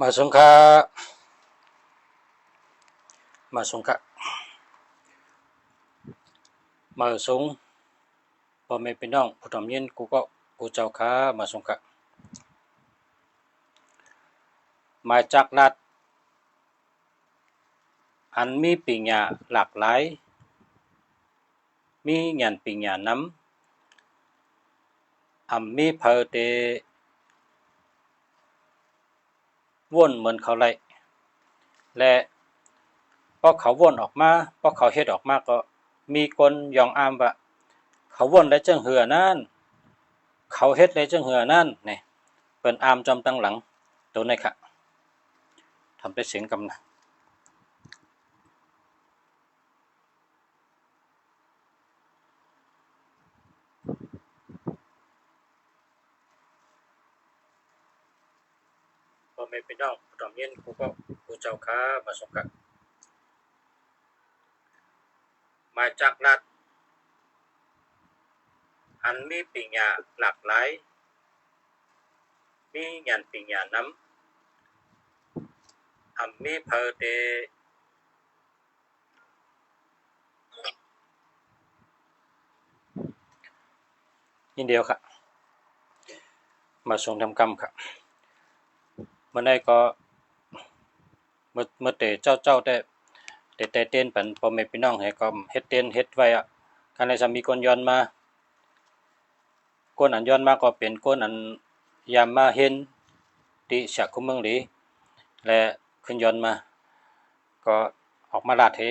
มาสงฆ์มาสงฆ์มาสงฆ์พ่อแม่พี่น้องผู้ทำเย็นกูเจ้าข้ามาสงฆ์มาจากรัฐอันมีปริญญาหลากหลายมีญาณปริญญานำมีเพอเตวนเหมือนเขาไล่และพอเขาวนออกมาพอเขาเฮ็ดออกมาก็มีคนยองอามว่าเขาวนได้จังเหือนั่นเขาเฮ็ดได้จังเหือนั่นนี่เปิ้นอามจอมตั้งหลังตัวนี้ค่ะทำได้เสียงกำนะพ่อแม่พี่น้องผู้ทำเย็นกูเจ้าข้ามาสงฆ์มาจากรัฐอันมีปริญญาหลากหลายมีญาณปริญญานำมีเพอเตยินเดียวค่ะมาส่งทำกรรมค่ะเมื่อใดก็เมื่อเตเจ้าได้แต่เต้นปันพ่อแม่พี่น้องให้ก็เฮ็ดเต้นเฮ็ดไว้อ่ะคันใดจะมีคนย้อนมาคนอันย้อนมาก็เป็นคนอันยามมาเห็นติฉะคุเมืองหลีและขึ้นย้อนมาก็ออกมาลาดเห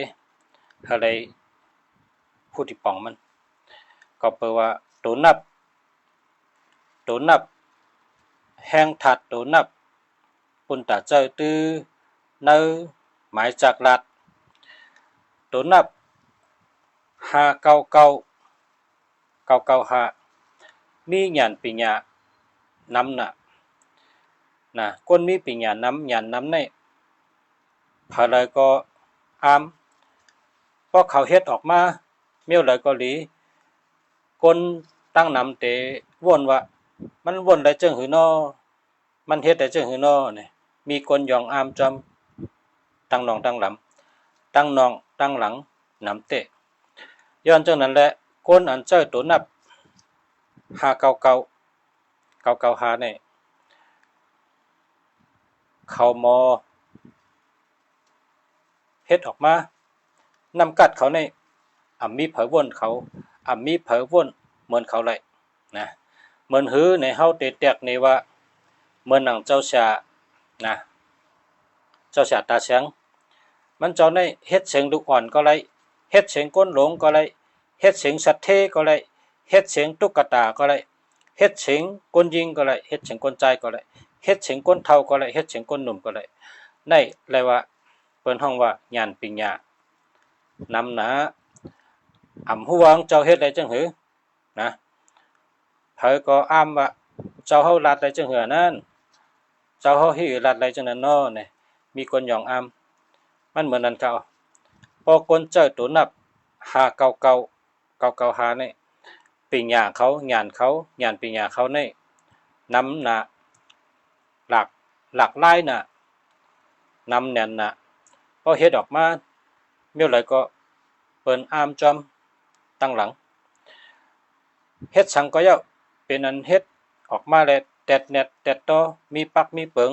อะไรผู้ที่ป่องมันก็เปิดว่าตัวนับแห้งถัดตัวนับปุ่นตาเจ้าตื้อเนื้อหมายจากลาดตัวนับ599มีญาณปริญญานำนะคนมีปริญญานำญาณนำในพาเลยก็อามพอเขาเฮ็ดออกมาเมียวเลยก็หลีคนตั้งนำเตวนว่ามันวนได้จังหือนอมันเฮ็ดได้จังหือนอนี่มีคนยองอามจอมตั้งนองตั้งหลังตั้งนองตั้งหลังนำเตย้อนจังนั้นแหละคนอันเจ้าตัวนับ599นี่เขามอเฮ็ดออกมานำกัดเขาในมีเผอวนเขามีเผอวนเหมือนเขาเลยนะเหมือนหือในเฮาเตแตกนี่ว่าเหมือนหนังเจ้าชานะเจ้าชาตาเสียงมันเจ้าในเฮ็ดเสียงลูกอ่อนก็เลยเฮ็ดเสียงก้นหลงก็เลยเฮ็ดเสียงสัตว์เทก็เลยเฮ็ดเสียงตุ๊กตาก็เลยเฮ็ดเสียงก้นยิงก็เลยเฮ็ดเสียงก้นใจก็เลยเฮ็ดเสียงก้นเฒ่าก็เลยเฮ็ดเสียงก้นหนุ่มก็เลยในเรียกว่าเปิ้นฮ้องว่าญาณปริญญานำหนาผู้วางเจ้าเฮ็ดได้จังหือนะเผอก็อ้ามว่าเจ้าเฮาลาดได้จังหือนั่นเจ้าเฮาหิลาดได้จังนั้นน้อนี่มีคนยองอามมันเหมือนนั้นเขาพอคนเจ้าตัวนับ599นี่ปริญญาเขาญาณปริญญาเขานี่นำหน้าหลักหลายน่ะนำแน่นน่ะพอเฮ็ดออกมาเมื่อไหร่ก็เปิ้นอามจอมตั้งหลังเฮ็ดสังก็เยาเป็นอันเฮ็ดออกมาแล้วแตดแนดแตดต่อมีปักมีเปิง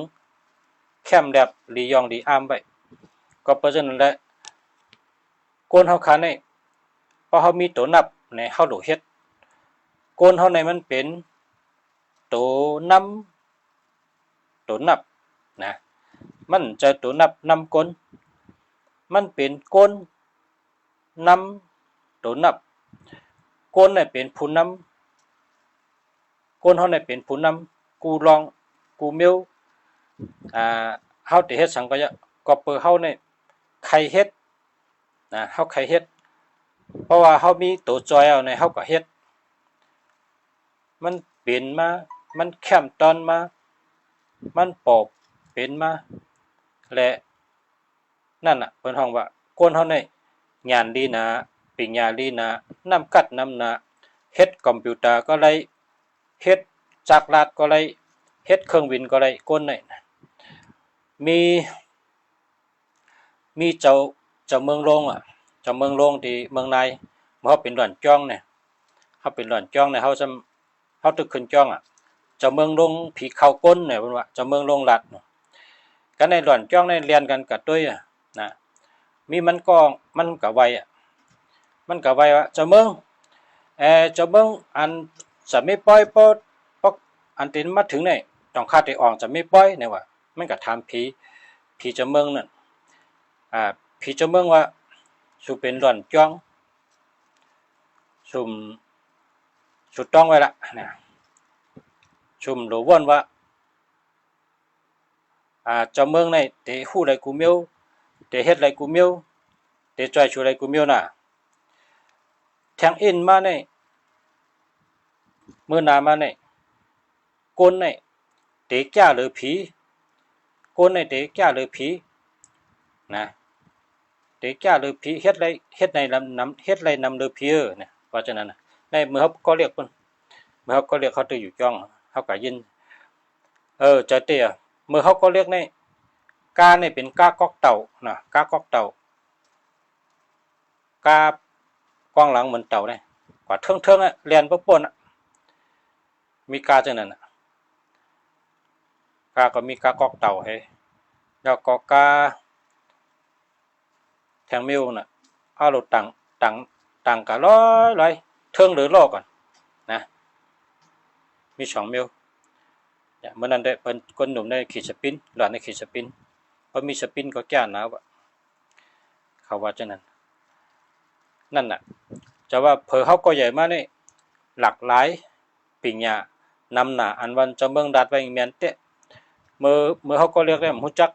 แคมแดบหลียองหลีอามไว้ก็เพราะฉะนั้นแหละคนเฮาคันนี่พอเฮามีตัวนับในเฮาดูเฮ็ดคนเฮาในมันเป็นตัวนับนะมันจะตัวนับนำคนมันเป็นคนนำตัวนับคนนี่เป็นผู้นำคนเฮานี่เป็นผู้นำกูลองกูเมียวเฮาสิเฮ็ดสังก็ก็เปิ้เฮานี่ใครเฮ็ดนะเฮาใครเฮ็ดเพราะว่าเฮามีตัวจอยเอาในเฮาก็เฮ็ดมันเป็นมามันแคมตอนมามันปอบเป็นมาและนั่นน่ะเพิ่นฮ้องว่าคนเฮานี่ญาณดีนะปริญญาลีนะนำกัดนำนะเฮ็ดคอมพิวเตอร์ก็ได้เฮ็ดจักรลาดก็ได้เฮ็ดเครื่องบินก็ได้คนนี่ มีมีเจ้าเมืองลงเจ้าเมืองลงที่เมืองในเขาเป็นหล่อนจ้องเนี่ยเขาเป็นหล่อนจ้องเนี่ยเขาตึกขึ้นจ้องเจ้าเมืองลงผีเข้าก้นเนี่ยเป็นว่าเจ้าเมืองลงหลัดกันในหล่อนจ้องในเรียนกันกับด้วยนะมีมันกับไวมันกับไวว่าเจ้าเมืองเจ้าเมืองอันจะไม่ปล่อยเพราะอันตินมาถึงเนี่ยต้องคาดได้ออกจะไม่ปล่อยเนี่ยว่ามันกับทำผีเจ้าเมืองนั่นผีเจ้าเมืองว่าสุเป็นหล่อนจ้องสุดต้องไว้ละนะชุมหลววนว่าเจ้าเมืองในเตะหู้ไรกูเมียวเตะเฮ็ดไรกูเมียวเตะจอยชูไรกูเมียวน่ะแทงอินมาในเมื่อนามาในก้นในเตะแก่หรือผีก้นในเตะแก่หรือผีนะเตะแก่หรือผีเฮ็ดในนำเฮ็ดไรนำหรือผีเนี่ยเพราะฉะนั้นในเมื่อเขาก็เรียกเพิ่นเมื่อเขาก็เรียกเขาตื่นอยู่จ้องเขาก็ยินจะเตะเมื่อเขาก็เรียกในกาเนี่ยเป็นกากอกเต่านะกากอกเต่ากากองหลังเหมือนเต่าเนี่ยกว่าเทิงเรียนปุ๊บป่นมีกาจังนั้นกาก็มีกากอกเต่าให้แล้วก็กาแทงมิวน่ะเอาเราต่างกันร้อยเทิงหรือล่อก่อนนะมี2มิวเมื่อนั้นได้เป็นคนหนุ่มในขีดสปินหลานในขีดสปินพอมีสปินก็แก้หนาวเขาว่าจังนั้นนั่นน่ะจะว่าเผอเขาก็ใหญ่มากนี่หลากหลายปิญญานำหนาอันวันจะเมืองดัดไว้เมียนเตะเมื่อเขาก็เรียกได้หูจัก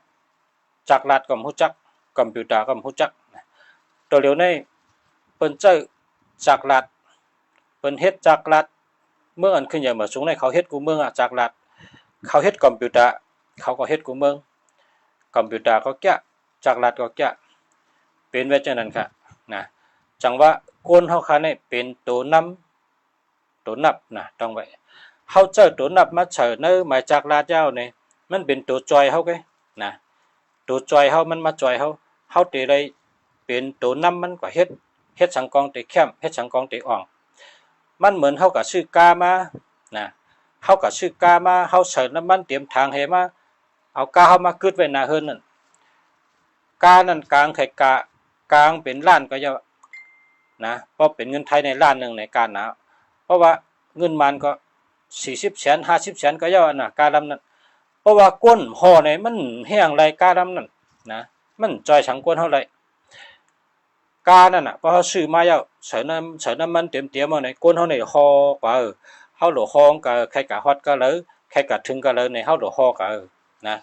จักรัดกับหูจักคอมพิวเตอร์กับหูจักตัวเหลียวในเปิ้นเจ้าจักรัดเปิ้นเฮ็ดจักรัดเมื่ออันขึ้นอย่างเหมือนสูงในเขาเฮ็ดกูเมืองจักรัดเขาเฮ็ดคอมพิวเตอร์เขาก็เฮ็ดกูเมืองคอมพิวเตอร์ก็แก่จักรัดก็แก่เป็นไว้จังนั้นค่ะนะจังว่าก้นเฮาคันนี่เป็นตัวนับนะต้องไว้เฮาเจอตัวนับมาเฉินหมายจักรัดยาวนี่มันเป็นตัวจอยเฮาไกนะตัวจอยเฮามันมาจอยเฮาติได้เป็นตัวนำมันก็เฮ็ดสังกองติแคมเฮ็ดสังกองติอ่องมันเหมือนเฮาก็ซื้อกามานะเฮาก็ซื้อกามาเฮาเสิร์ฟน้ำมันเตรียมทางให้มาเอากาเฮามากึดไว้หน้าเฮือนนั่นกานั่นกลางไข่กลางเป็นล้านก็จะนะเพราะเป็นเงินไทยในล้านนึงในการนะเพราะว่าเงินมันก็40แสน50แสนก็ย่อน่ะกาลำนั้นเพราะว่าก้นห่อในมันแห้งไรกาลำนั้นนะมันจอยสังก้นเฮาไรกานั่นน่ะพอเฮาซื้อมาแล้วใส่น้ำมันเตรียมๆเอาในก้นเฮาในห่อกว่าเฮาหลอห้องก็ใครกะฮอดก็เลยใครกะถึงก็เลยในเฮาหลอห่อก็นะ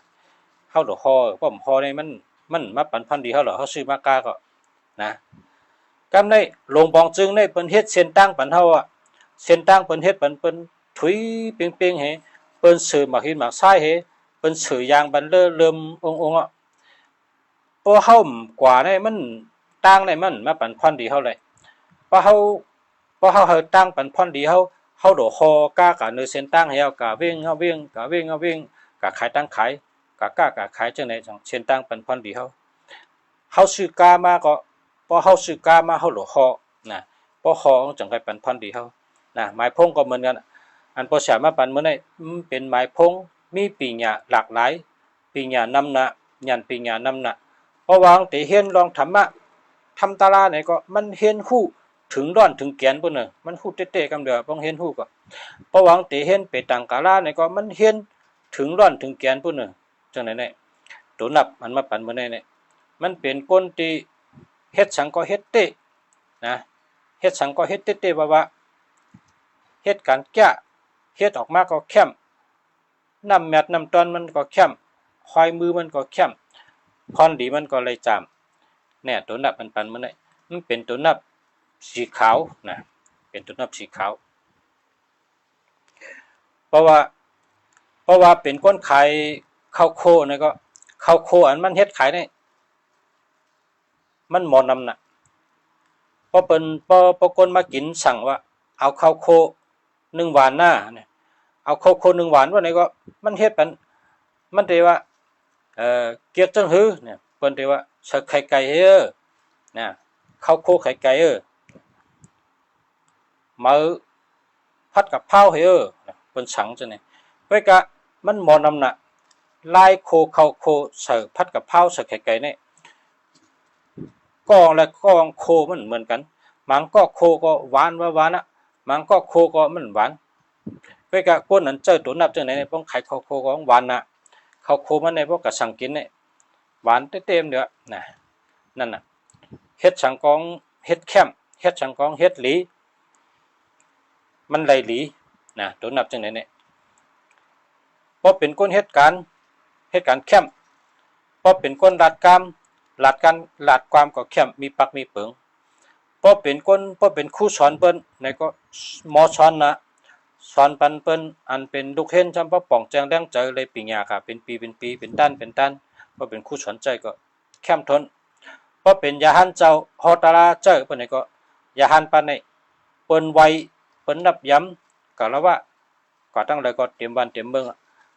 เฮาหลอห่อเพราะห่อในมันมาปันพันดีเฮาหลอเฮาซื้อมากาก็นะกำในลงปองจึงในเปิ้นเฮ็ดเส้นตั้งปันเฮาเส้นตั้งเปิ้นเฮ็ดเปิ้นถุยเปียงๆให้เปิ้นซื้อมาหินมาทรายให้เปิ้นซื้อยางบันเริ่มองเพราะเฮากว่าในมันตั้งในมันมาปันพันดีเฮาเลยเพราะเฮาตั้งปันพันดีเฮาดอฮอกากะเนเส้นตั้งให้เฮากะวิ่งกะขายตั้งขายกะกะขายจังได๋จังเส้นตั้งปันพันดีเฮาซื้อกามาก็พอเฮาซื้อกามาเฮาหลอฮอนะพอฮอจังได๋ปันพันดีเฮานะหมายพงก็เหมือนกันอันพอสามารถปันมื้อนี้เป็นหมายพงมีปีญาหลากหลายปีญานำนะยันปีญานำนะเพราะว่าติเห็นลองธรรมะทำตาราไหนก็มันเห็นฮู้ถึงร้อนถึงแกนปุ่นมันฮู้เตะๆกำเด้อบ่เห็นฮู้ก็เพราะว่าติเห็นไปตังกาลาไหนก็มันเห็นถึงร้อนถึงแกนปุ่นจังได๋เนี่ยตัวนับมันมาปันมื้อนี้เนี่ยมันเป็นคนที่เฮ็ดสังก็เฮ็ดเตะนะเฮ็ดสังก็เฮ็ดเตะว่าเฮ็ดการแก้เฮ็ดออกมาก็เข้มน้ำแมทน้ำตอนมันก็เข้มคอยมือมันก็เข้มพรดีมันก็เลยจามเนี่ยตัวนับมันปันมื้อนี้มันเป็นตัวนับสีขาวนะเป็นตัวนับสีขาวเพราะว่าเป็นคนขายข้าวโคนี่ก็ข้าวโคอันมันเฮ็ดขายได้มันหมอนำน่ะพอเปิ้นพอคนมากินสั่งว่าเอาข้าวโค1หวานหน้าเนี่ยเอาข้าวโค1หวานว่าไหนก็มันเฮ็ดปันมันได้ว่า เกียกจังหือเนี่ยเปิ้นที่ว่าเสิร์ฟไข่ไก่เฮ้อนะข้าวโคไข่ไก่มาผัดกับข้าวเฮ้อเปิ้นฉังจังเนี่ยไว้กะมันหมอนำน่ะลายโคข้าวโคเสิร์ฟผัดกับข้าวเสิร์ฟไข่ไก่เนี่ยกองและกองโคมันเหมือนกันมังก็โคก็หวานว่าหวานอ่ะมังก็โคก็มันหวานไว้กะคนนั้นเจอตัวนับจังไหนเนี่ยป้องไข่ข้าวโคก็หวานน่ะข้าวโคมันในพวกกะสังกินเนี่ยหวานเต็มๆเด้อนะนั่นน่ะเฮ็ดสังกองเฮ็ดแคมเฮ็ดสังกองเฮ็ดหลีมันไหลหลีนะตัวนับจังไหนเนี่ยพอเป็นคนเฮ็ดการแคมพอเป็นคนลาดความก็แคมมีปักมีเปิงพอเป็นครูสอนเปิ้นในก็หมอสอนนะสอนปันเปิ้นอันเป็นลูกเห็นจำป่องแจงแดงใจเลยปีญาค่ะเป็นปีเป็นด้านพอเป็นครูสอนใจก็แคมทนพอเป็นยาหันเจ้าฮอตาราเจ้าเปิ้นก็ยาหันปันในเปิ้นไวเปิ้นนับย้ำก็แล้วว่าก็ตั้งเลยก็เตรียมวันเตรียมเมือง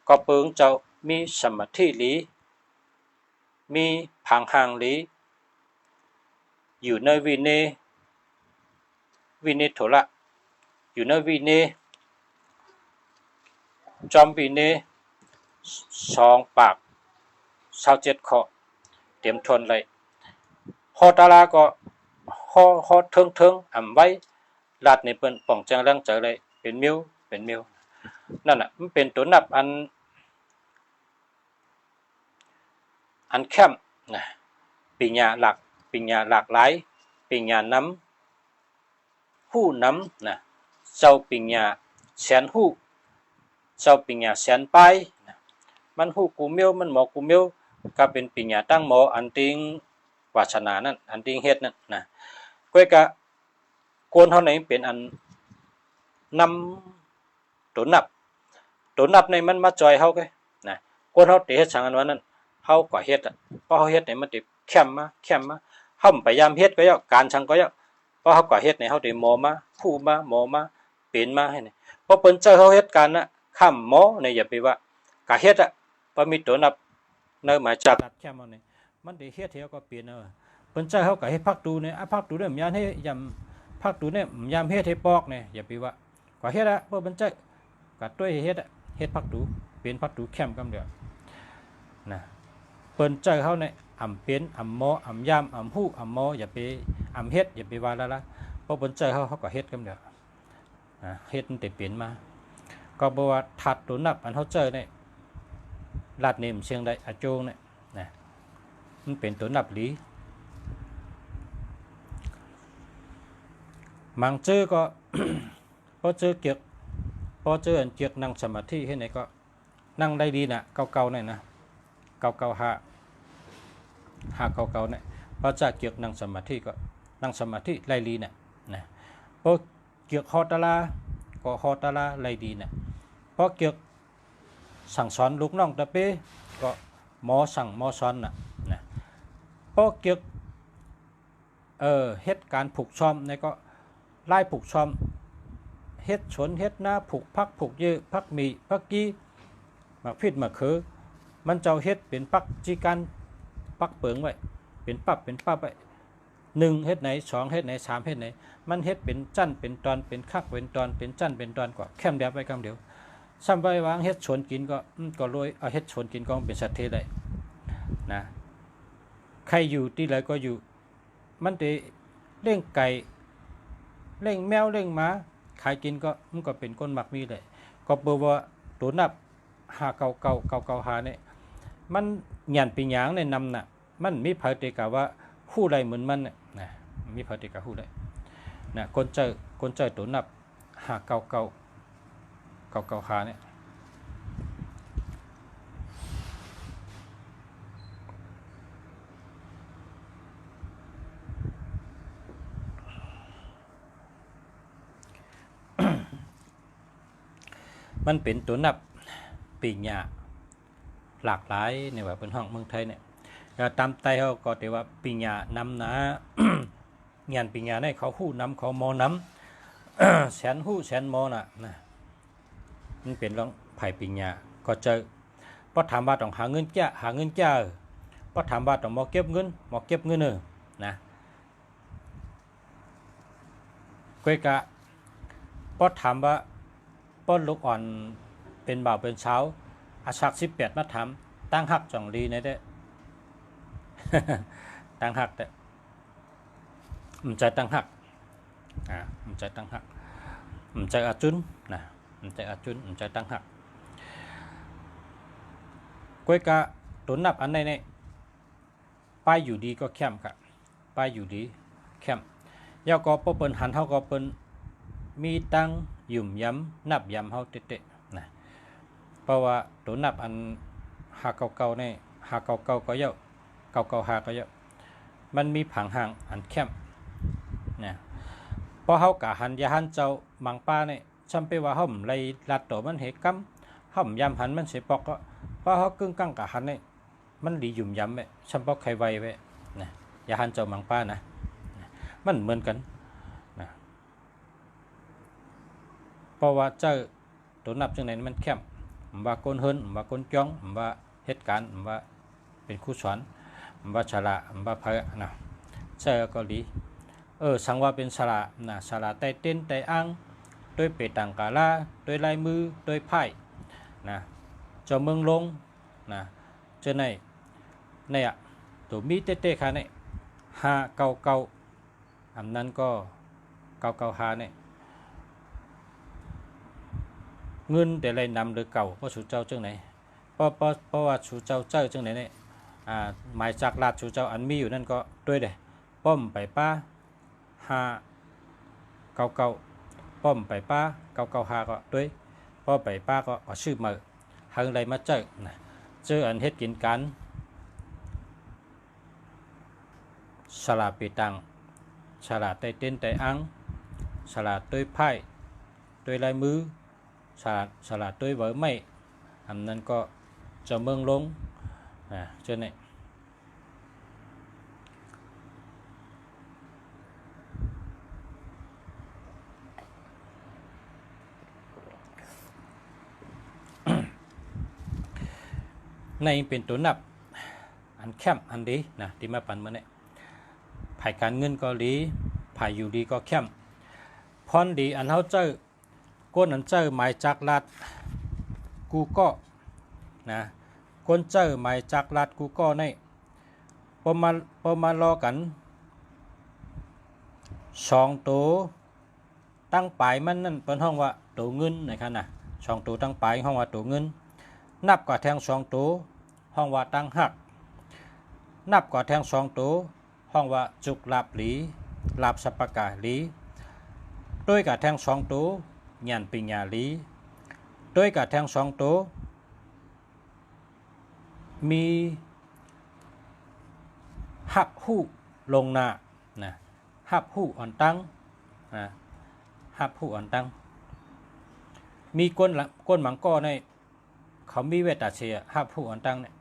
ก็เปิงเจ้ามีสมาธิหลีมีผังห่างหลีอยู่ในวินัยโถละอยู่ในวินัยจอมวินัย2 ปาก27 ข้อเตรียมทนเลยฮอตาลาก็ฮอเทิงอ่ำไว้ลาดในเปิ้นป่องแจงแรงเจอเลยเป็นมิ้วนั่นน่ะมันเป็นตัวนับอันแคมนะปีญาหลากหลายปีญาน้ำหู้น้ำนะเจ้าปีญาแสนหู้เจ้าปีญาแสนปลายนะมันหู้กูเมียวมันหมอกูเมียวก็เป็นปีญาตั้งหมออันติงวาสนานั่นอันติงเฮ็ดนั่นนะก้อยกะโกนเฮาไหนเป็นอันนำตัวนับในมันมาจอยเฮาไกนะโกนเฮาเตะเฮ็ดสังอันว่านั้นเฮาก็เฮ็ดพอเฮาเฮ็ดเนี่ยมันติแคมมาเฮาพยายามเฮ็ดก็ยอการชังก็ยอพอเฮาก็เฮ็ดเนี่ยเฮาได้หมอมาผู้มาหมอมาเป็นมาให้นี่พอเปิ้นเจอเฮาเฮ็ดการน่ะข้ามหมอเนี่ยอย่าไปว่าก็เฮ็ดพอมีตัวนับเนอหมายจับแคมเอานี่มันได้เฮ็ดเฮาก็เปลี่ยนเปิ้นเจอเฮาก็เฮ็ดพักตูเนี่ยพักตูเนี่ยยามให้ยามพักตูเนี่ยยามเฮ็ดให้ปอกเนี่ยอย่าไปว่าก็เฮ็ดพอเปิ้นเจอก็ต้วยเฮ็ดพักตูเป็นพักตูแคมกำเดียวนะเปิ้นเจอเฮาเนี่ยอำเป็นอำหมออำยามอำฮู้อำหมออย่าไปอำเฮ็ดอย่าไปว่าละเพราะเปิ้นเจอเฮาก็เฮ็ดกำเดียวเฮ็ดมันได้เป็นมาก็บ่ว่าถัดตัวนับอันเฮาเจอเนี่ยลาดเนมเชียงใดอาโจงเนี่ยนะมันเป็นตัวนับหลีมังเจอก็ พอเจอเกียกนั่งสมาธิให้ไหนก็นั่งได้ดีน่ะเก่าๆเนี่ยนะเก่าๆ5เนี่ยพอจะเกียกนั่งสมาธิก็นั่งสมาธิไล่ลีเนี่ยนะพอเกียกฮอตาลาก็ฮอตาลาไล่ดีเนี่ยพอเกียกสั่งสอนลูกน้องตะเป้ก็หมอสั่งหมอสอนน่ะนะพอเกียกเฮ็ดการผูกซ้อมเนี่ยก็ไล่ผูกซ้อมเฮ็ดชนเฮ็ดหน้าผูกพักผูกเยอะพักมีพักกี้มักพิษมักคือมันเจ้าเฮ็ดเป็นปักจีกันปักเปิงไว้เป็นปั๊บไว้1เฮ็ดไหน2เฮ็ดไหน3เฮ็ดไหนมันเฮ็ดเป็นจั่นเป็นตอนเป็นคักเป็นตอนเป็นจั่นเป็นตอนก็แคมแบบไว้กำเดียวซ้ำไว้วางเฮ็ดชนกินก็รวยเอาเฮ็ดชนกินก็เป็นสัตว์เทได้นะใครอยู่ที่ไหนก็อยู่มันได้เล่งไก่เล่งแมวเล่งหมาขายกินก็มันก็เป็นก้นหมักมีเลยก็เบอว่าตัวนับ5เก่าหาเนี่ยมันหยันปีหยางในนำน่ะมันมีภายเตกะว่าคู่ใดเหมือนมันเนี่ยนะมีภายเตกะคู่ใดนะคนเจอตัวนับ5เก่าหาเนี่ยมันเป็นตัวนับปีญาหลากหลายในว่าเป็นห้องเมืองไทยเนี่ยตามไตเขาก็แต่ว่าปีญานำนะ งานปีญาในเขาหู้นำเขามอนำ แสนหู้แสนมอน่ะนะมันเป็นรองไผ่ปีญาก็เจอ พอถามว่าต้องหาเงินแก่พอถามว่าต้องมาเก็บเงินนะก้อยกะพอถามว่าป้อนลูกอ่อนเป็นบ่าวเป็นเช้าอาชัก18มาถามตั้งหักจ่องลีในเด้ตั้งหักแต่มันใจตั้งหักมันใจตั้งหักมันใจอาจุนนะมันใจอาจุนมันใจตั้งหักก้อยกะตัวนับอันไหนเนี่ยป้ายอยู่ดีก็เข้มครับป้ายอยู่ดีเข้มยาวก็เปิ้นหันเฮาก็เปิ้นมีตั้งหยุ่มย้ำนับย้ำเฮาเตะๆนะเพราะว่าตัวนับอันหาเก่าๆเนี่ยหาเก่าๆก็เยอะเก่าๆหาก็เยอะมันมีผังห่างอันเข้มนะพอเฮากะหันยาหันเจ้ามังป้าเนี่ยจำเป็นว่าเฮาไล่ลัดตัวมันเหกำเฮาย้ำหันมันสิปอกก็เพราะเฮากึ่งกลางกะหันเนี่ยมันดีหยุ่มย้ำไว้จำปอกใครไวไว้นะยาหันเจ้ามังป้านะมันเหมือนกันนะเพราะว่าเจ้าตัวนับจังไหนมันเข้มว่าก้นเฮิรนว่าก้นจ้องว่าเหตุการณ์ว่าเป็นครูสอนว่าฉลาดว่าเพะนะเจ้าก็ดีสังว่าเป็นฉลาดนะฉลาดไต่เต้นไต่อ้างด้วยเปตังกาลาด้วยลายมือด้วยไพ่นะเจ้าเมืองลงนะเจ้าในตัวมีเต้ๆค่ะเนี่ย5 9อันนั้นก็9 5เนี่ยเงินแต่ไรนำหรือเก่าเพราะชูเจ้าจังไหนเพราะว่าชูเจ้าจังไหนเนี่ยหมายจากลาดชูเจ้าอันมีอยู่นั่นก็ด้วยเด้ป้อมไปป้า5 9ป้อมไปป้า9 5ก็ด้วยป้อไปป้าก็ชื่อมือหางไรมาเจอนะเจออันเฮ็ดกินกันฉลาดปีตังฉลาดไต่เต้นไต่อังฉลาดด้วยไพ่ด้วยลายมือฉลาดด้วยเบอร์ไม่อันนั้นก็จะเมืองลงเช่นนี้ในเป็นตัวนับอันแคมอันดีนะที่มาปันเมื่อนี้ภายการเงินก็ดีภายอยู่ดีก็แคมพรดีอันเฮาเจอก้นอันเจอหมายจากรัดกูก็นะก้นเจอหมายจากรัดกูก็ในพอมารอกัน2 ตัวตั้งปลายมันนั่นเป็นห้องว่าตัวเงินนะครับนะ2 ตัวตั้งปลายห้องว่าตัวเงินนับกว่าแทง2 ตัวห้องว่าตั้งหักนับกว่าแทง2 ตัวห้องว่าจุกลาบหลีลาบสัปปะกาหลีด้วยกับแทง2 ตัวยันปิญญาลีด้วยกับแทง2 ตัวมีหับหู้ลงหน้านะหับหู้อ่อนตั้งนะหับหู้อ่อนตั้งมีก้นหมังก้อในเขามีเวทเชียหับหู้อ่อนตั้งเนี่ย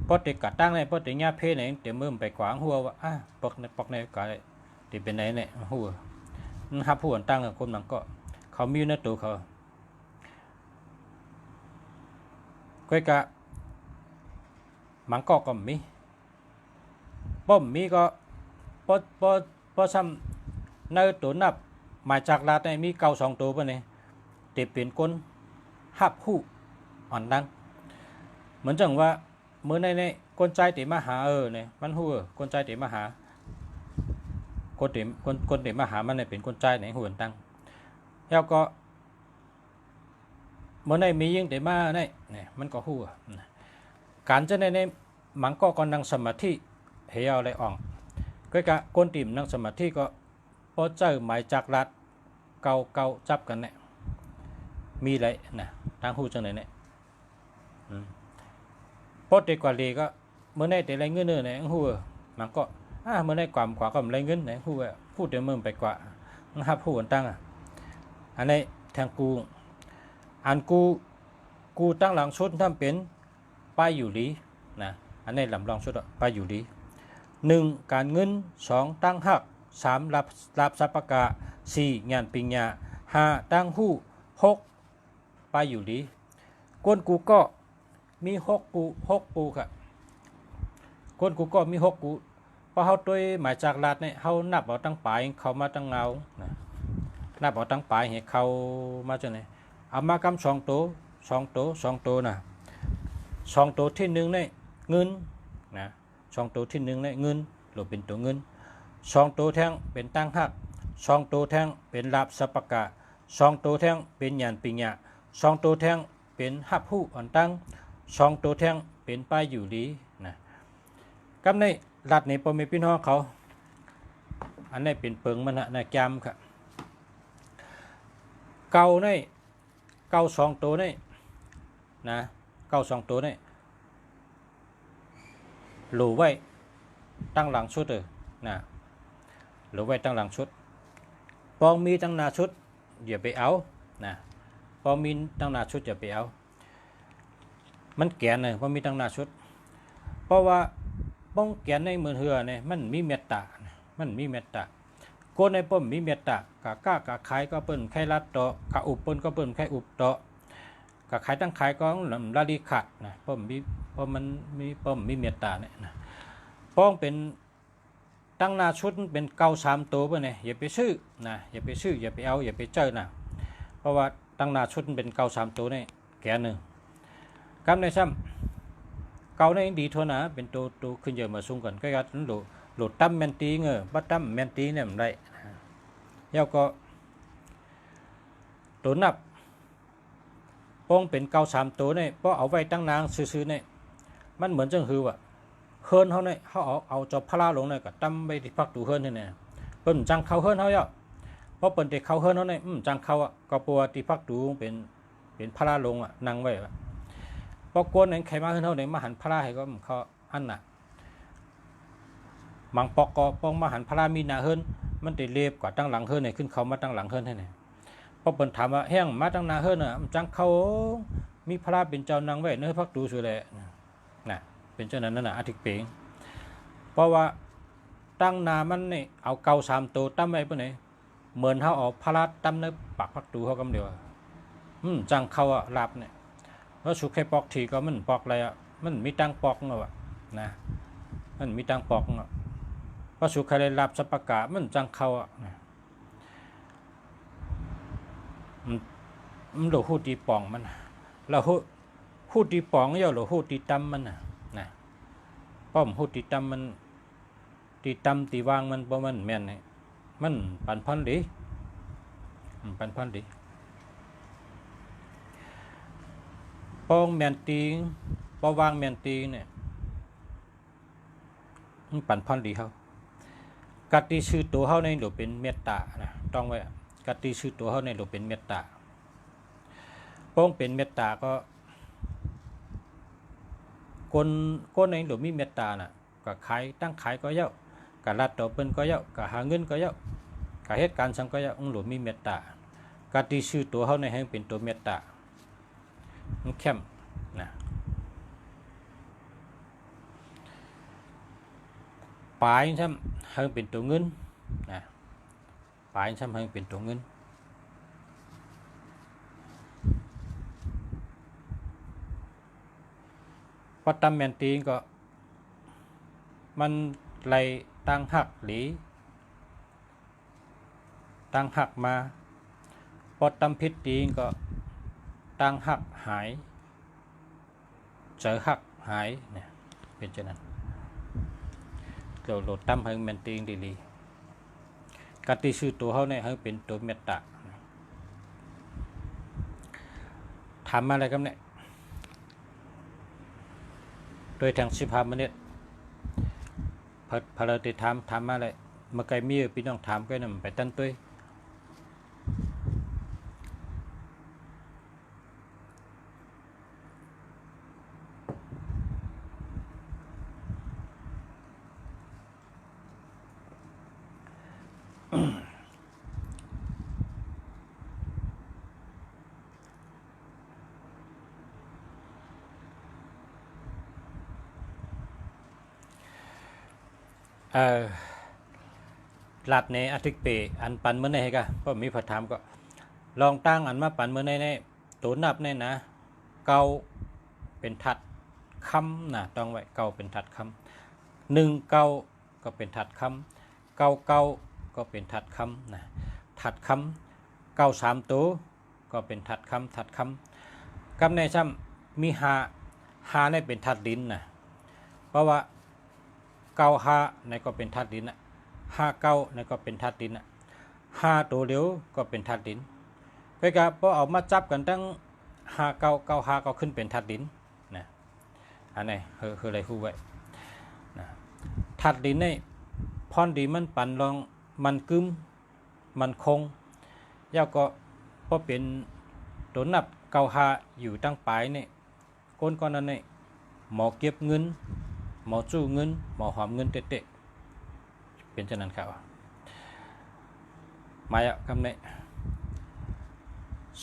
พอติกัดตั้งในพอติญาเพไหนเดี๋ยวมือไปขวางหัวว่าปอกในกายติเป็นไหนเนี่ยหัวหับหู้อ่อนตั้งกับก้นหมังก้อเขามีในตัวเขาก้อยกะหมังก้อก็มีป้อมมีก็พอซ้ำในตัวนับหมายจากลาดในมีเก่า2 ตัวป่ะเนี่ยติดเป็นก้นหับหู้อ่อนดังเหมือนจังว่าเมื่อในก้นใจติมาหาเนี่ยมันหัวก้นใจติมาหาก้นติมาหามันเนี่ยเป็นก้นใจไหนหัวตั้งแล้วก็เมื่อในมียิ่งติมาเนี่ยมันก็หัวการจะในหมังก็นั่งสมาธิเหี่ยวอะไรอ่องก็กะก้นติ่มนั่งสมาธิก็พอเจอหมายจากรัดเก่าจับกันเนี่ยมีอะไรนะตั้งหูจังไหนเนี่ยพอเด็กกว่าลีก็เมื่อในแต่ไรเงินเนี่ยหัวมันก็เมื่อในความขวาก็ไรเงินเนี่ยหัวพูดเดี๋ยวมึงไปกว่าหับหูตั้งอันนี้แทงกูอันกูตั้งหลังชุดทำเป็นป้ายอยู่ดีนะอันนี้ลำลองชุดป้ายอยู่ดี1การเงิน2ตั้งหัก3รับสัปปะกะ4งานปิญญา5ตั้งหู้6ป้ายอยู่ดีก้นกูก็ มี6 กูค่ะคนกูก็มี6 กูพอเฮาตัวยหมายจากลาดเนี่ยเฮานับเอาตั้งปลายเข้ามาตั้งเงานะนับเอาตั้งปลายให้เข้ามาจังได๋เอามากำ2 ตัว2 ตัวน่ะ2 ตัวที่1เนี่ยเงินนะ2 ตัวที่1เนี่ยเงินหรือเป็นตัวเงิน2 ตัวแท่งเป็นตั้งหัก2 ตัวแท่งเป็นลาบสัปปะกะ2 ตัวแท่งเป็นหยันปิญญะ2 ตัวแท่งเป็นหับผู้อ่อนตั้ง2 ตัวแท่งเป็นป้ายอยู่ดีนะกำในรัดในพ่อแม่พี่น้องเขาอันนี้เป็นเปิงมันนะจำครับเก่าในเก่า2 ตัวนี่นะเก่า2 ตัวนี่หลูไว้ตั้งหลังชุดนะหลูไว้ตั้งหลังชุดปองมีตั้งหน้าชุดอย่าไปเอานะปองมีตั้งหน้าชุดอย่าไปเอามันแก่นเลยพอมีตั้งหน้าชุดเพราะว่าป้องแก่นในมือเหือเนี่ยมันมีเมตตามันมีเมตตาโกในป้อมมีเมตตากะก้ากะขายก็เปิ้นไข่รัดต่อกะอุบเปิ้นก็เปิ้นไข่อุบต่อกะขายตั้งขายก็ลาลีขัดนะป้อมมีป้อมมันมีป้อมมีเมตตาเนี่ยนะป้องเป็นตั้งหน้าชุดเป็นเก่า3 ตัวเปิ้นเนี่ยอย่าไปซื้อนะอย่าไปซื้ออย่าไปเอาอย่าไปเจอนะเพราะว่าตั้งหน้าชุดเป็นเก่า3 ตัวนี่แก่นึงกำในซ้ำเก่าในดีทั่วนะเป็นตัวขึ้นเยอะมาสูงกันก็ยัดหลุดตั้มแมนตีเงบัดตั้มแมนตีเนี่ยมันได้แล้วก็ตัวนับป้องเป็นเก่า3 ตัวเนี่ยเพราะเอาไว้ตั้งนางซื้อๆเนี่ยมันเหมือนจังคือว่าเฮิรนเขาเนี่ยเขาเอาจอบพลาลงเนี่ยก็ตั้มไปที่พักตูเฮิรนเนี่ยเปิ้นจังเข้าเฮิรนเขาเยอะเพราะเปิ้นได้เข้าเฮิรนเขาเนี่ยจังเข้าอ่ะก็ปัวที่พักตูเป็นพลาลงอ่ะนั่งไว้พอกวนนั้นใครมาขึ้นเท่าไหร่มาหันพระให้ก็เขาอันน่ะมังปอกก็ป้องมาหันพระมีนาเฮินมันได้เล็บกว่าตั้งหลังเฮินเนี่ยขึ้นเขามาตั้งหลังเฮินให้เนี่ยพอเปิ่นถามว่าแห้งมาตั้งนาเฮินน่ะจังเขามีพระเป็นเจ้านางไว้เนื้อพักตูสุแลน่ะเป็นเจ้านั้นน่ะอธิกเปงเพราะว่าตั้งนามันนี่เอาเก่า3 ตัวตั้มไว้เปิ้นไหนเหมือนเขาเอาพระตั้มในปากพักตูเขากำเดียวจังเขาอ่ะลาบเนี่ยแล้วสุกให้ปอกทีก็มันปอกอะไรอ่ะมันมีตังปอกเนาะนะมันมีตังปอกเนาะเพราะสุกให้ได้รับสัปปะกะมันจังเข้าอ่ะมันโหหูตีปองมันเราหูตีปองย่อเราหูตีตำมันนะป้อมหูตีตำมันตีตำตีวางมันบ่มันแม่นนี่มันปันพันดีปันพันดีปองแมนตีปอวางแมนตีเนี่ยปั่นพันดีเขากัดตีชื่อตัวเขาในหรือเป็นเมตตานะต้องไว้กัดตีชื่อตัวเขาในหรือเป็นเมตตาปองเป็นเมตตาก็คนในหรือมีเมตตาน่ะก็ขายตั้งขายก็เยอะกับรัดต่อเปิ้นก็เยอะกับหาเงินก็เยอะกับเหตุการณ์สังก็เยอะหรือมีเมตตากัดตีชื่อตัวเขาในให้เป็นตัวเมตตามันเข้มนะปลายใช่ไหมให้เป็นตัวเงินนะปลายใช่ไหมให้เป็นตัวเงินพอตำแมนตีก็มันไหลตั้งหักหลีตั้งหักมาพอตำพิษตีก็ตั้งหักหายเจอหักหายเนี่ยเป็นเช่นนั้นเราโหลดตั้มให้แมนตีงดีๆการตีชื่อตัวเขาเนี่ยให้เป็นตัวเมตตาทำอะไรกันเนี่ยโดยทาง15 มินิพอเราติดทำอะไรเมื่อไกลมีพี่น้องถามก็นำไปตั้นตัวหลับในอาทิตย์เปอันปันเมื่อไหร่ก็เพราะมีผัดถามก็ลองตั้งอันมาปันเมื่อไหร่ตัวนับเนี่ยนะเกาเป็นทัด คำนะต้องไว้เก้าเป็นถัดคำหนึ่งเก้าก็เป็นถัดคำเก้าเก้าก็เป็นถัดคำนะถัดคำเก้าสามตัวก็เป็นถัดคำกำในซ้ำมีหาในเป็นถัดดินนะเพราะว่าเก้าหาในก็เป็นถัดดินนะห้าเก้าในก็เป็นถัดดินนะห้าตัวเดียวก็เป็นถัดดินไปกับพอเอามาจับกันตั้งห้าเก้าเก้าห้าก็ขึ้นเป็นถัดดินนะอันนี้คืออะไรคู่ไว้นะถัดดินนี่พรดีมันปั่นลองมันกึมมันคงย่าก็พอเป็นตัวนับเก้าห้าอยู่ตั้งปลายนี่ก้นก้อนนั้นนี่หมอเก็บเงินหมอจู้เงินหมอหอมเงินเตะเป็นฉะนั้นครับมาอ่ะคำนี้0812395363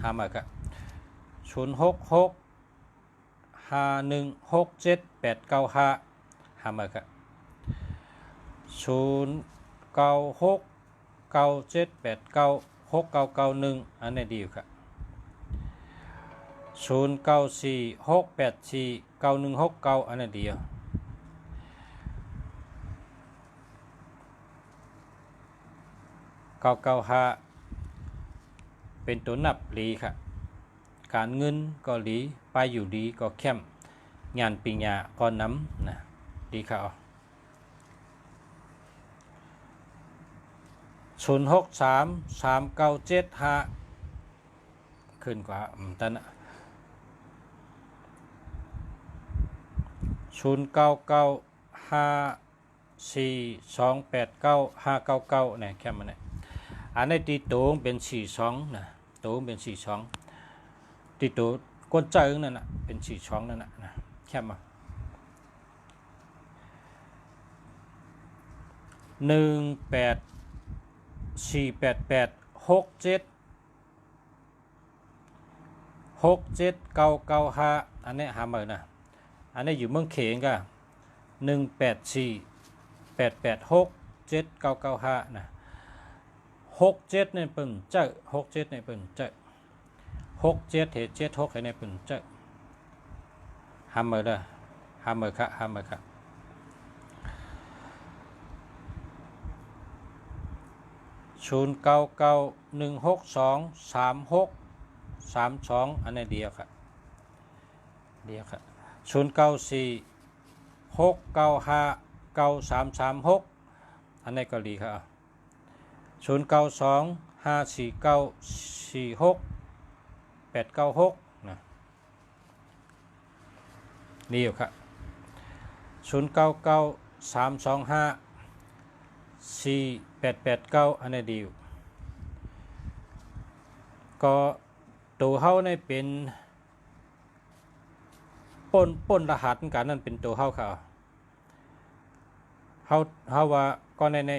หามาครับ066516785หามาครับ0969789691อันนี้ดีอยู่ครับ0946849169อันนี้ดีอยู่995เป็นตัวนับหลีค่ะการเงินก็หลีไปอยู่ดีก็เข้มงานปิญญาก็น้ำนะดีค่ะ063397ขึ้นกว่าตันนะ0995428959เนี่ยแค่มันเนี่ยอันนี้ตีโตงเป็น42นะโตงเป็น42ตีโตก้นเจิงนั่นน่ะเป็น42นั่นน่ะนะแค่มา18487679995อันนี้หามือนะอันนี้อยู่เมืองเขงก็18488679995นะ67ในเปิ้นเจ้า67ในเปิ้นเจ้า67เหตุ76ในเปิ้นเจ้าหามือเด้อหามือค่ะหามือค่ะ0991623632อันนี้เดียวค่ะเดียวค่ะ0946959336อันนี้ก็ดีค่ะ092549469896นะนี่อยู่ค่ะ0993254889อันนี้ดีอยู่ก็ตัวเฮาในเป็นป้นรหัสกันนั่นเป็นตัวเฮาค่ะเฮาว่าก็ใน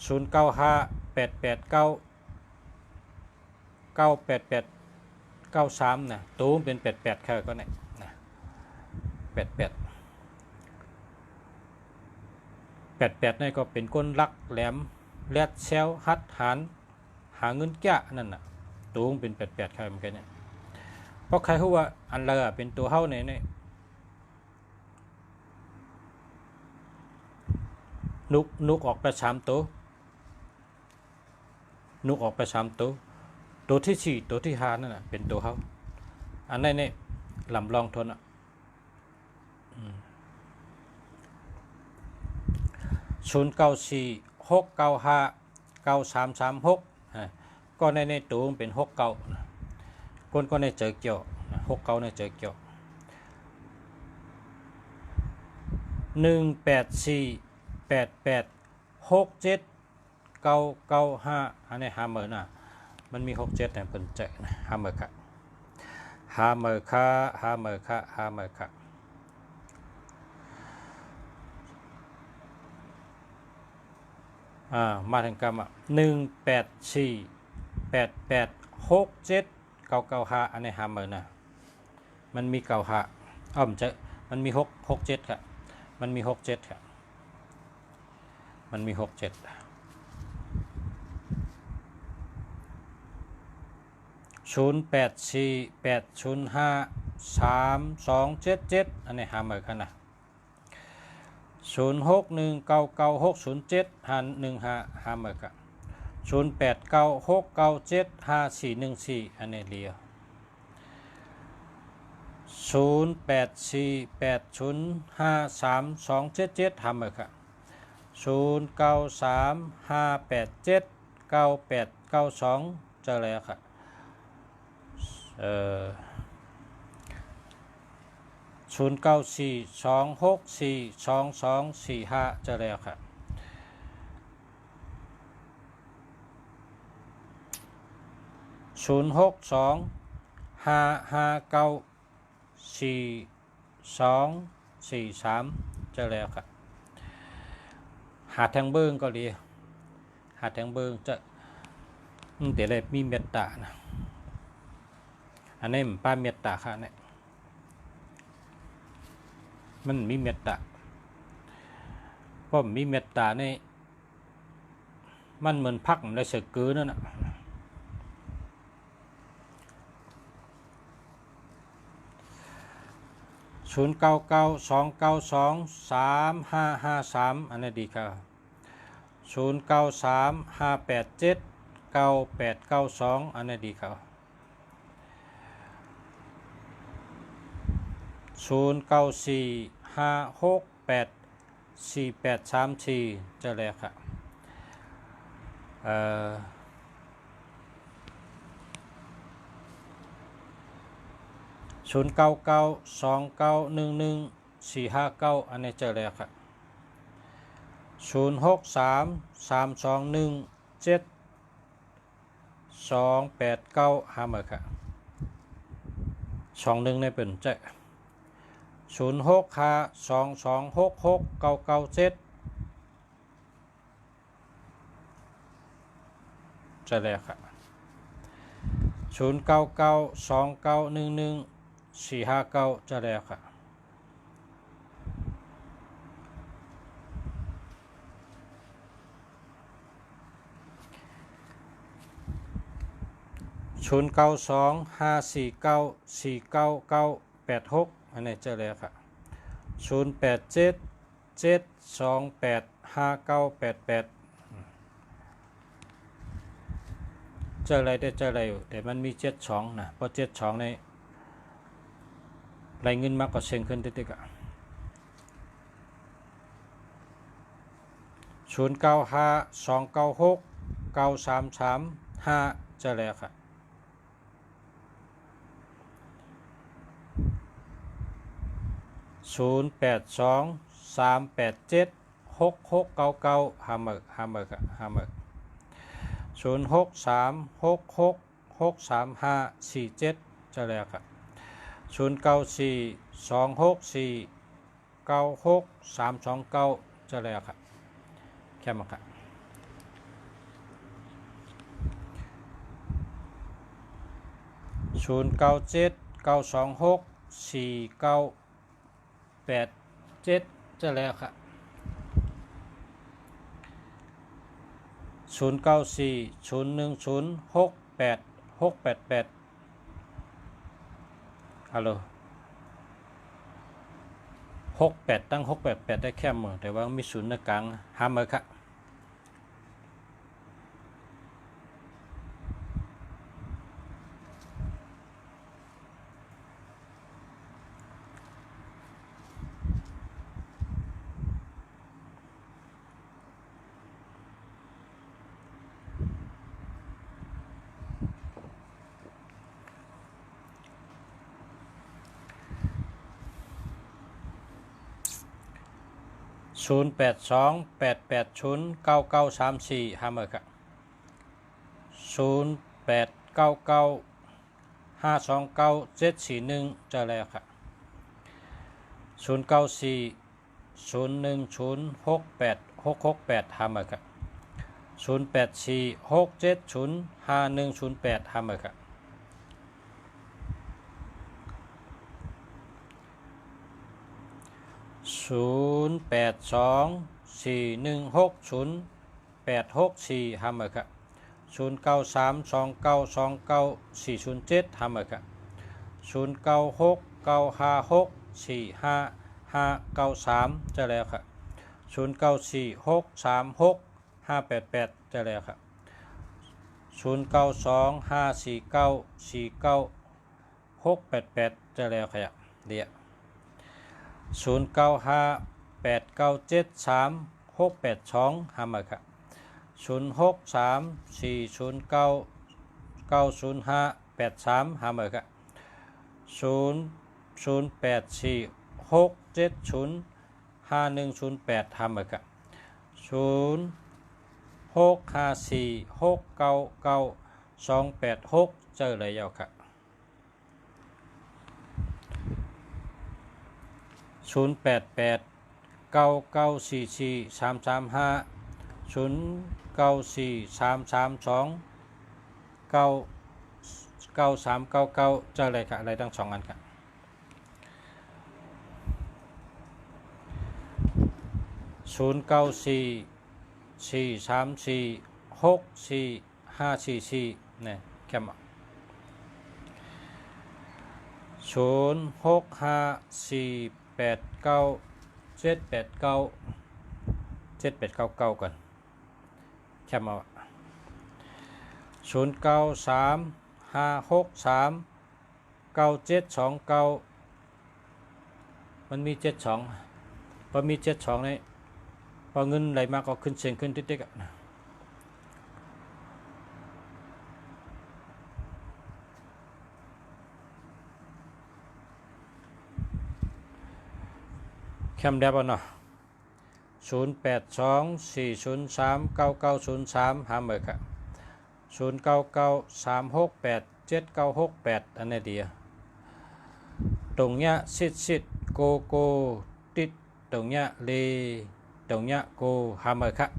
0958898893นะตัวเป็น88ค่ะก็เนี่ยนะ88นี่ก็เป็นก้นลักแหลมแลดเซลฮัดหารหาเงินแก่นั่นน่ะตัวเป็น88ค่ะเหมือนกันเนี่ยเพราะใครรู้ว่าอันละเป็นตัวเฮาเนี่ยนุกออกไป3ตัวนุกออกไป3ตัวที่4ตัวที่5นั่นน่ะเป็นตัวเฮาอันนั้นเนี่ยลำลองทนอ่ะ0946959336ก็ในตัวเป็น69คนก็ในเจอเกี่ยว69ในเจอเกี่ยว18488679995อันนี้หาเมอร์นะมันมี67แต่เพิ่นเจอนะหาเมอร์ค่ะหาเมอร์ค่ะมาถึงกรรม18488679995อันนี้หาเมอร์นะมันมี95เจอมันมี67ค่ะมันมี67ค่ะมันมี67 0848053277อันนี้หาเหมือนกันนะ06199607หา15หาเหมือนกัน0896975414อันนี้เลียว0848053277หาเหมือนกัน0935879892เจอแล้วครับ0942642245เจอแล้วครับ0625594243เจอแล้วครับหาทางเบิ้งก็ดีหาทางเบิ้งจะแต่เลยมีเมตตานะอันนี้มันป้าเมตตาค่ะเนี่ยมันมีเมตตาเพราะมีเมตตาในมันเหมือนพักในเสือกือนั่นนะ0992923553อันนี้ดีครับ0935879892อันนี้ดีครับ0945684834จะแล้วครับ0992911459อันนี้เจอแล้วครับ0633217289หามาครับ21ในเป็นเจ้0652266997จะแล้วครับ0992911459จะแล้วครับ0925494986อันนี้เจอแล้วครับ0877285988เจออะไรได้เจออะไรอยู่แต่มันมี72นะเพราะ72ในรายเงินมากกว่าเชิงขึ้นติ๊กๆ0952969335เจอแล้วครับ0823876699หาเมิก0636663547จะแล้วครับ094264962329จะแล้วครับแค่มาครับ0979264987จะแล้วครับ0940106688ฮัลโหล68ตั้ง688ได้แค่มือแต่ว่ามีศูนย์ในกลางห้ามเลยครับ0828809934ห้ามเลยครับ0899529741จะแล้วครับ0940106868ห้ามเลยครับ0846705108ห้ามเลยครับ0824160864ห้ามเลยครับ 0932929407ทำเลยครับ096956455593จะแล้วครับ0946365588จะแล้วครับ0925494988จะแล้วครับเดี๋ยว0958973682ทำเลยครับ0634099058หาเมอร์00846705108หาเมอร์0654699286เจอเลยยาวครับ0889944335 0943329399เจอเลยครับอะไรทั้ง2อันครับ0944346454เนี่ยแคม065489789789ก่อนแคม0935639729มันมี72พอมี72นี่พอเงินไหลมาก็ขึ้นเสียงขึ้นติ๊กๆแคมได้ป่ะเนาะ0824039903หาเมอร์ครับ0993687968อันนี้ดีตรงเนี้ยซิดโกติดตรงเนี้ยเลตรงเนี้ยโกหาเมอร์ครับ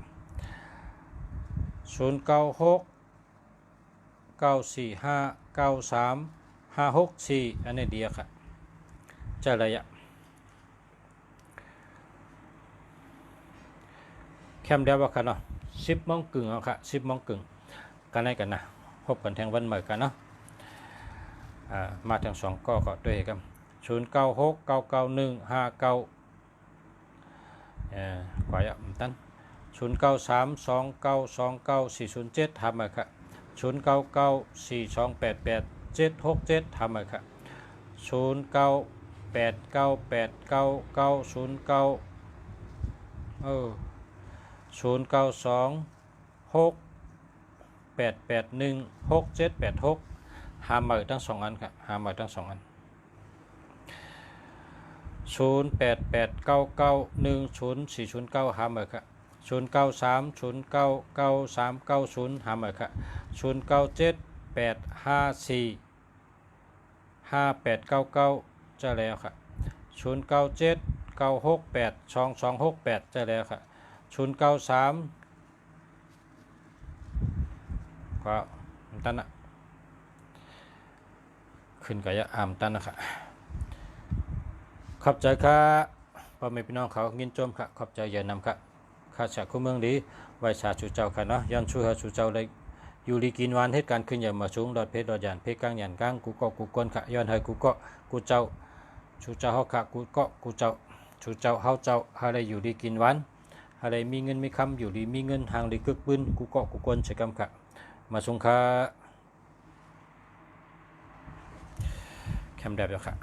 096945935564อันนี้ดีครับจะระยะแคมเดียวกันเนาะ10 โมงครึ่งเอาค่ะ10 โมงครึ่งกันได้กันนะพบกันแทงวันใหม่กันเนาะมาทั้ง2ก็ด้วยกัน09699159กว่าอย่างนั้น0932929407ทำมาค่ะ0994288767ทำมาค่ะ098268816786หาเมอร์ทั้ง2อันครับหาเมอร์ทั้ง2อัน0889910409หาเมอร์ครับ0930999390หาเมอร์ครับ0978545899จะแล้วครับ0979682268จะแล้วครับ093ก็ตันนะขึ้นกับยะตันนะครับขอบใจครับพ่อแม่พี่น้องเขายินจมครับขอบใจเย็นนำครับข้าชาคู่เมืองดีไว้ชาชูเจ้าค่ะเนาะยันชูชูเจ้าเลยอยู่ลีกินวันเหตุการณ์ขึ้นอย่างมาสูงดอดเพชรดอดหยานเพชรกลางหยานกลางกูเกาะกูกวนค่ะย้อนให้กูเกาะกูเจ้าชูเจ้าเฮาค่ะกูเกาะกูเจ้าชูเจ้าเฮาเจ้าอะไรอยู่ลีกินวันอะไรมีเงินมีคำอยู่ดีมีเงินห่างดีกึกปืนกูเกาะกูกวนใช้กำค่ะมาสงค่าแคมแบบแล้วค่ะ